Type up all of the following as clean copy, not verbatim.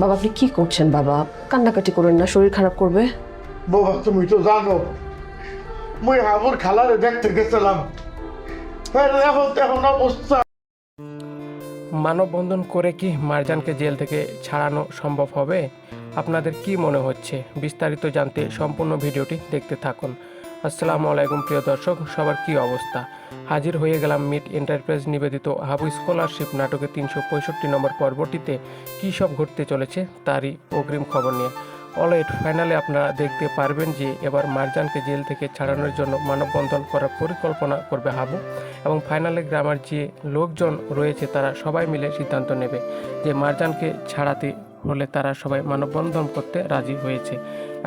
বাবা আপনি কি করছেন বাবা? কান্নাকাটি করেন না, শরীর খারাপ করবে। বাবা তুমি তো জানো মুই হাবুর খালারে দেখতে গেছিলাম, এখন এখন অবস্থা। মানববন্ধন করে কি মারজানকে জেল থেকে ছাড়ানো সম্ভব হবে? আপনাদের কি মনে হচ্ছে? বিস্তারিত জানতে সম্পূর্ণ ভিডিওটি দেখতে থাকুন। আসসালামু আলাইকুম প্রিয় দর্শক, সবার কি অবস্থা? হাজির হয়ে গেলাম মিট এন্টারপ্রাইজ নিবেদিত হাবু স্কলারশিপ নাটকের 365 নম্বর পর্বটিতে কী সব ঘটতে চলেছে তারই অগ্রিম খবর নিয়ে। অলরাইট, ফাইনালে আপনারা দেখতে পারবেন যে এবার মারজানকে জেল থেকে ছাড়ানোর জন্য মানববন্ধন করার পরিকল্পনা করবে হাবু, এবং ফাইনালে গ্রামের যে লোকজন রয়েছে তারা সবাই মিলে সিদ্ধান্ত নেবে যে মারজানকে ছাড়াতে হলে তারা সবাই মানববন্ধন করতে রাজি হয়েছে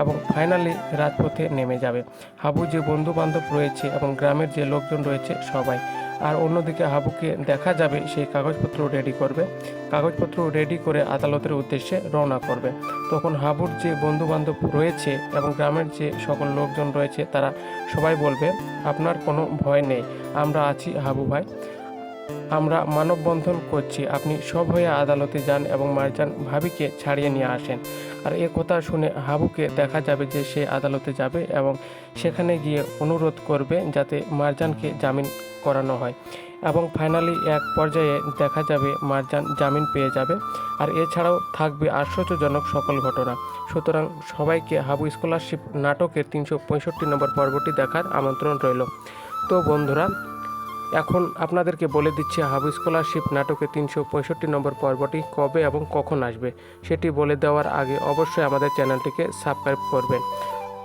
এবং ফাইনালি রাজপথে নেমে যাবে। হাবু যে বন্ধু বান্ধব রয়েছে এবং গ্রামের যে লোকজন রয়েছে সবাই। আর অন্যদিকে হাবুকে দেখা যাবে সেই কাগজপত্র রেডি করবে, কাগজপত্র রেডি করে আদালতের উদ্দেশ্যে রওনা করবে। তখন হাবুর যে বন্ধু বান্ধব রয়েছে এবং গ্রামের যে সকল লোকজন রয়েছে তারা সবাই বলবে, আপনার কোনো ভয় নেই, আমরা আছি হাবু ভাই, আমরা মানববন্ধন করছি, আপনি সব হয়ে আদালতে যান এবং মারজান ভাবিকে ছাড়িয়ে নিয়ে আসেন। আর এ কথা শুনে হাবুকে দেখা যাবে যে সে আদালতে যাবে এবং সেখানে গিয়ে অনুরোধ করবে যাতে মারজানকে জামিন করানো হয়, এবং ফাইনালি এক পর্যায়ে দেখা যাবে মারজান জামিন পেয়ে যাবে। আর এছাড়াও থাকবে আশ্চর্যজনক সকল ঘটনা। সুতরাং সবাইকে হাবু স্কলারশিপ নাটকের 365 নম্বর পর্বটি দেখার আমন্ত্রণ রইল। তো বন্ধুরা, এখন আপনাদেরকে বলে দিচ্ছি হাবু স্কলারশিপ নাটকের 365 নম্বর পর্বটি কবে এবং কখন আসবে। সেটি বলে দেওয়ার আগে অবশ্যই আমাদের চ্যানেলটিকে সাবস্ক্রাইব করবেন।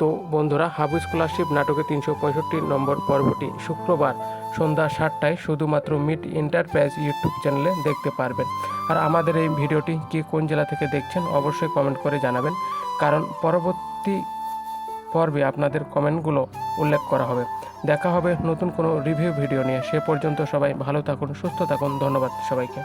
তো বন্ধুরা, হাবু স্কলারশিপ নাটকের 365 নম্বর পর্বটি শুক্রবার সন্ধ্যা 7টায় শুধুমাত্র মিট এন্টারপ্রাইজ ইউটিউব চ্যানেলে দেখতে পারবেন। আর আমাদের এই ভিডিওটি কে কোন জেলা থেকে দেখছেন অবশ্যই কমেন্ট করে জানাবেন, কারণ পরবর্তী পর্বে আপনাদের কমেন্টগুলো উল্লেখ করা হবে। দেখা হবে নতুন কোনো রিভিউ ভিডিও নিয়ে। সে পর্যন্ত সবাই ভালো থাকুন, সুস্থ থাকুন। ধন্যবাদ সবাইকে।